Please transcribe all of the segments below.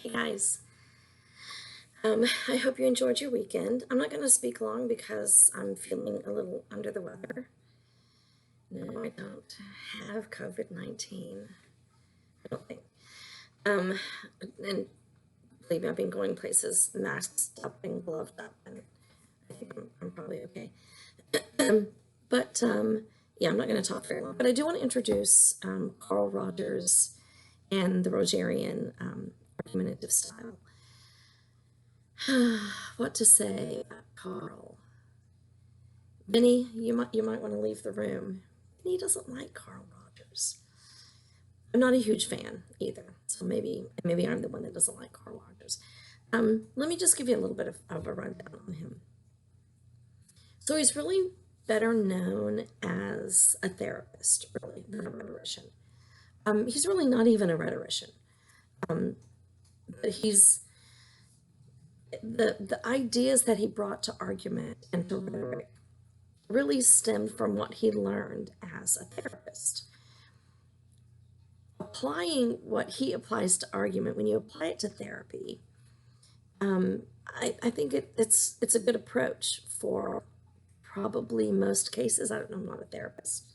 Hey guys, I hope you enjoyed your weekend. I'm not going to speak long because I'm feeling a little under the weather. No, I don't have COVID-19. I don't think. Um, and believe me, I've been going places masked up and gloved up, and I think I'm probably okay. But yeah, I'm not going to talk very long. But I do want to introduce Carl Rogers and the Rogerian argumentative style. What to say about Carl? Vinny, you might want to leave the room. Vinny doesn't like Carl Rogers. I'm not a huge fan either, so maybe I'm the one that doesn't like Carl Rogers. Let me just give you a little bit of a rundown on him. So he's really better known as a therapist, really, than a rhetorician. He's really not even a rhetorician, but he's the ideas that he brought to argument and to rhetoric really stemmed from what he learned as a therapist. Applying what he applies to argument, when you apply it to therapy, I think it's a good approach for probably most cases. I don't know, I'm not a therapist.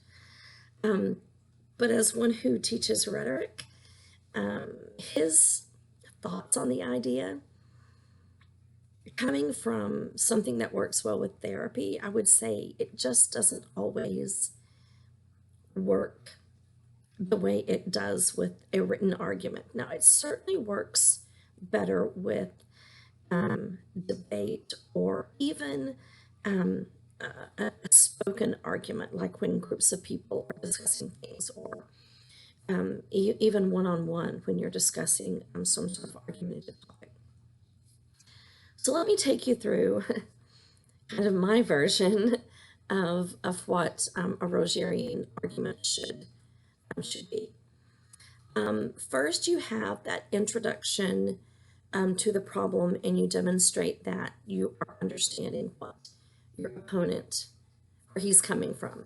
But as one who teaches rhetoric, his thoughts on the idea, coming from something that works well with therapy, I would say it just doesn't always work the way it does with a written argument. Now, it certainly works better with debate or even a spoken argument, like when groups of people are discussing things, or even one on one when you're discussing some sort of argumentative topic. So, let me take you through kind of my version of what a Rogerian argument should be. First, you have that introduction to the problem, and you demonstrate that you are understanding what your opponent, where he's coming from.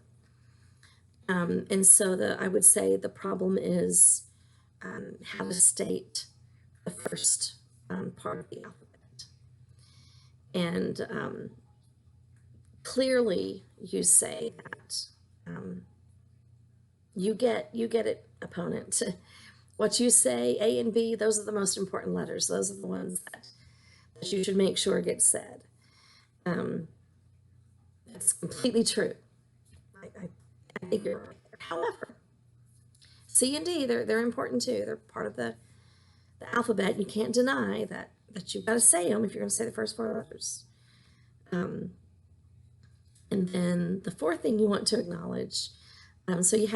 And so I would say the problem is how to state the first part of the alphabet. And clearly you say that you get it, opponent. What you say, A and B, those are the most important letters. Those are the ones that you should make sure get said. That's completely true. I think you're right. However, C and D, they're important too. They're part of the alphabet. You can't deny that you've got to say them if you're going to say the first four letters. And then the fourth thing you want to acknowledge. So you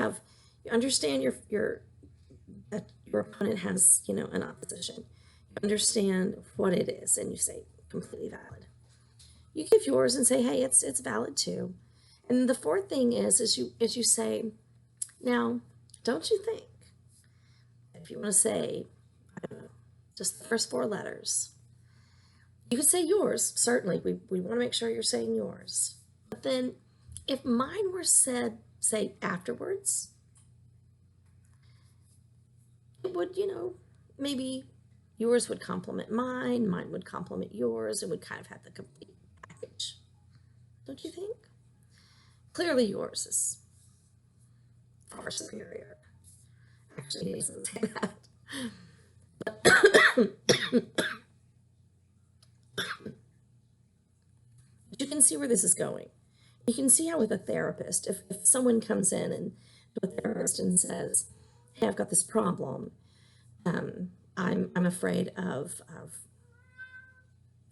understand that your opponent has an opposition. You understand what it is, and you say completely valid. You give yours and say, hey, it's valid too. And the fourth thing is you say, now, don't you think if you want to say, I don't know, just the first four letters, you could say yours, certainly. We want to make sure you're saying yours. But then if mine were said, say, afterwards, it would, maybe yours would complement mine would complement yours, and would kind of have the complete package. Don't you think? Clearly yours is far superior. Actually, he doesn't say that. But you can see where this is going. You can see how with a therapist, if someone comes in and to a therapist and says, hey, I've got this problem, I'm afraid of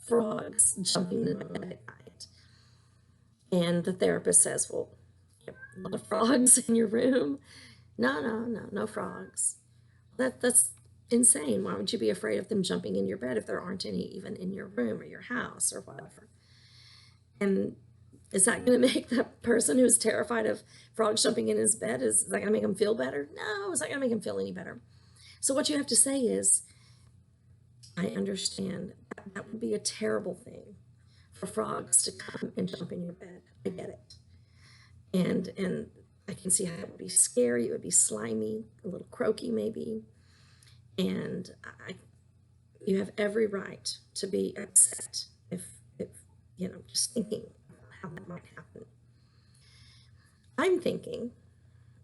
frogs jumping in my bed at night. And the therapist says, well, you have a lot of frogs in your room. No frogs. That's insane. Why would you be afraid of them jumping in your bed if there aren't any even in your room or your house or whatever? And is that going to make that person who's terrified of frogs jumping in his bed, is that going to make him feel better? No, is that going to make him feel any better? So what you have to say is, I understand that would be a terrible thing for frogs to come and jump in your bed. I get it. And I can see how it would be scary. It would be slimy, a little croaky maybe. And You have every right to be upset if just thinking how that might happen. I'm thinking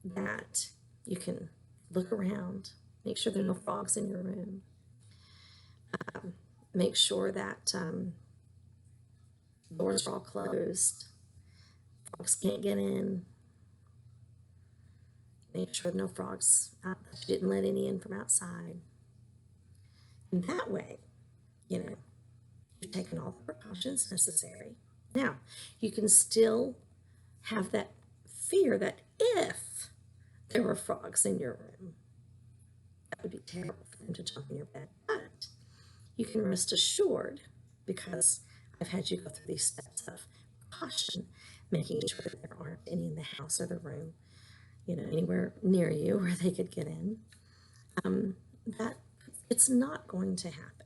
that you can look around, make sure there are no frogs in your room, make sure that doors are all closed, frogs can't get in, make sure no frogs, that you didn't let any in from outside. And that way, you've taken all the precautions necessary. Now, you can still have that fear that if there were frogs in your room, that would be terrible for them to jump in your bed. But you can rest assured, because I've had you go through these steps of caution, making sure that there aren't any in the house or the room, anywhere near you where they could get in, that it's not going to happen.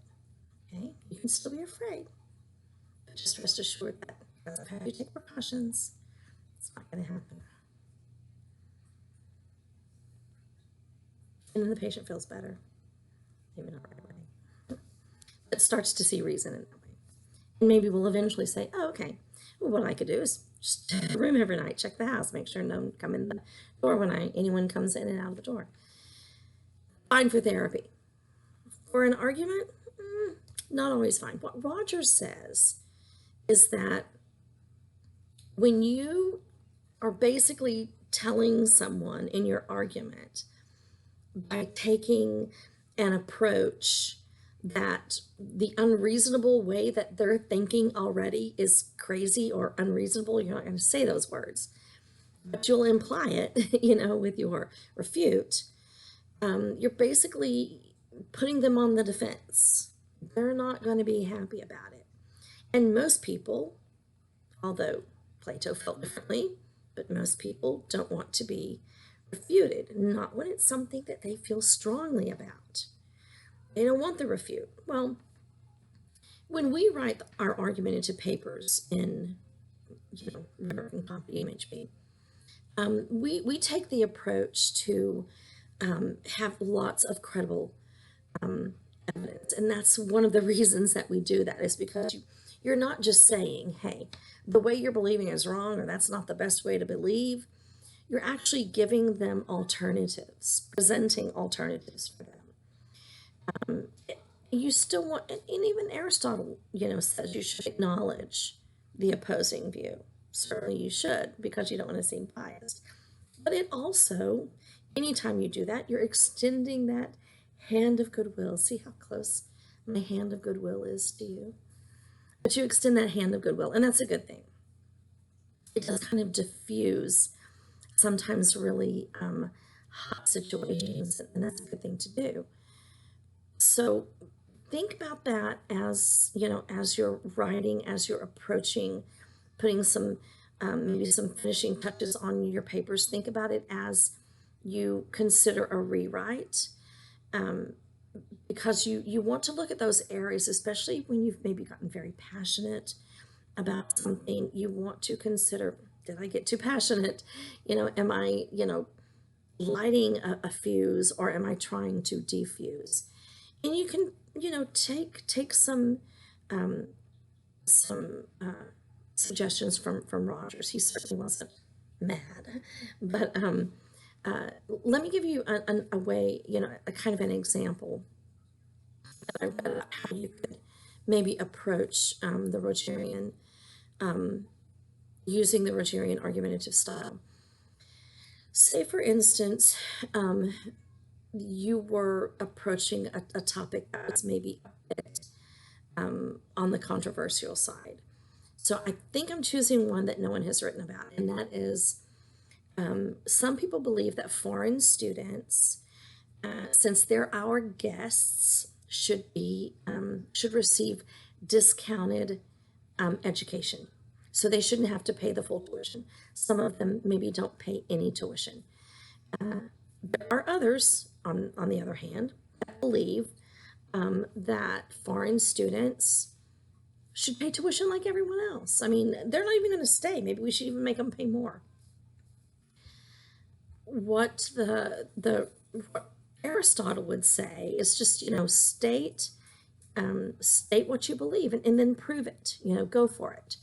Okay? You can still be afraid, but just rest assured that because I've had you take precautions, it's not going to happen. And then the patient feels better. Maybe not right away. But starts to see reason in that way. And maybe we'll eventually say, oh, okay, well, what I could do is just check the room every night, check the house, make sure no one come in the door when anyone comes in and out of the door. Fine for therapy. For an argument, not always fine. What Rogers says is that when you are basically telling someone in your argument by taking an approach that the unreasonable way that they're thinking already is crazy or unreasonable, you're not going to say those words, but you'll imply it, with your refute. You're basically putting them on the defense. They're not going to be happy about it. And most people, although Plato felt differently, but most people don't want to be refuted, not when it's something that they feel strongly about. They don't want the refute. Well, when we write our argumentative papers in, American Copy MHP, we take the approach to have lots of credible evidence. And that's one of the reasons that we do that, is because you're not just saying, hey, the way you're believing is wrong, or that's not the best way to believe. You're actually giving them alternatives, presenting alternatives for them. You still want, and even Aristotle, says you should acknowledge the opposing view. Certainly you should, because you don't want to seem biased. But it also, anytime you do that, you're extending that hand of goodwill. See how close my hand of goodwill is to you? But you extend that hand of goodwill, and that's a good thing. It does kind of diffuse sometimes really hot situations, and that's a good thing to do. So think about that as you're writing, as you're approaching, putting some maybe some finishing touches on your papers. Think about it as you consider a rewrite, because you want to look at those areas, especially when you've maybe gotten very passionate about something. You want to consider, did I get too passionate? Am I lighting a fuse, or am I trying to defuse? And you can take some suggestions from Rogers. He certainly wasn't mad, but let me give you a way, a kind of an example that I read about how you could maybe approach the Rogerian, using the Rogerian argumentative style. Say, for instance, you were approaching a topic that was maybe a bit on the controversial side. So I think I'm choosing one that no one has written about, and that is some people believe that foreign students, since they're our guests, should receive discounted education. So they shouldn't have to pay the full tuition. Some of them maybe don't pay any tuition. There are others, on the other hand, that believe that foreign students should pay tuition like everyone else. I mean, they're not even going to stay. Maybe we should even make them pay more. What what Aristotle would say is just, state State what you believe and then prove it, go for it.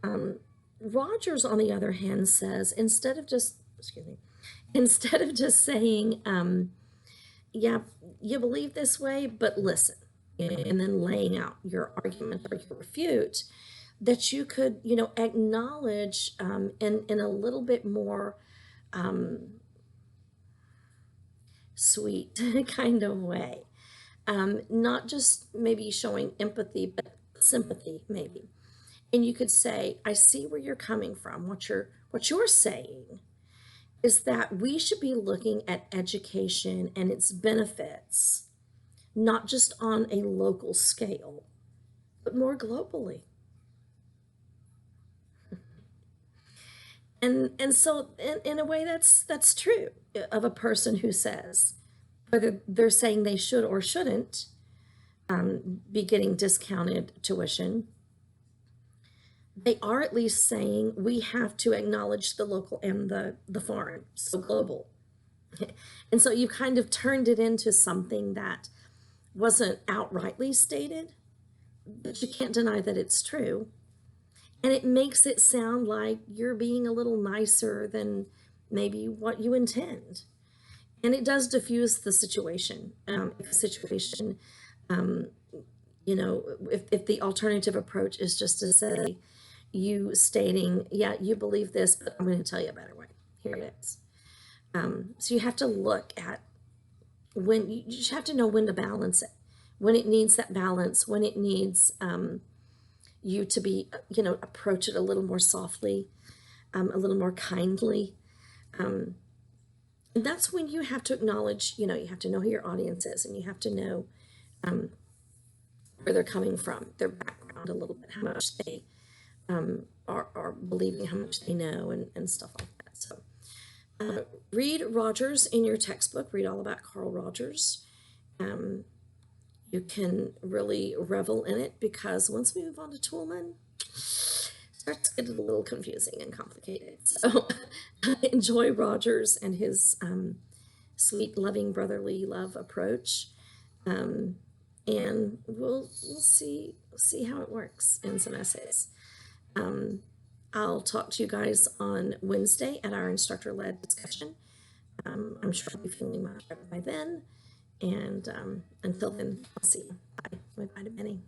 Um, Rogers, on the other hand, says excuse me, instead of just saying, yeah, you believe this way, but listen, and then laying out your argument or your refute, that you could, acknowledge in a little bit more um, sweet kind of way. Not just maybe showing empathy, but sympathy, maybe. And you could say, I see where you're coming from. What you're saying is that we should be looking at education and its benefits, not just on a local scale, but more globally. And so in a way that's true of a person who says, whether they're saying they should or shouldn't be getting discounted tuition, they are at least saying we have to acknowledge the local and the foreign, so global. And so you kind of turned it into something that wasn't outrightly stated, but you can't deny that it's true. And it makes it sound like you're being a little nicer than maybe what you intend. And it does diffuse the situation. If the situation, um, if the alternative approach is just to say, you stating, yeah, you believe this, but I'm going to tell you a better way. Here it is. So you have to look at when you just have to know when to balance it, when it needs that balance, when it needs you to be, approach it a little more softly, a little more kindly. Um, and that's when you have to acknowledge, you have to know who your audience is, and you have to know um, where they're coming from, their background a little bit, how much they are believing, how much they know, and stuff like that. So read Rogers in your textbook, read all about Carl Rogers. Um, you can really revel in it, because once we move on to Toolman, it starts getting a little confusing and complicated. So enjoy Rogers and his sweet, loving, brotherly love approach. Um, and we'll see how it works in some essays. Um, I'll talk to you guys on Wednesday at our instructor-led discussion. I'm sure I'll be feeling much better by then. And until then, I'll see you. Bye. Bye to Benny.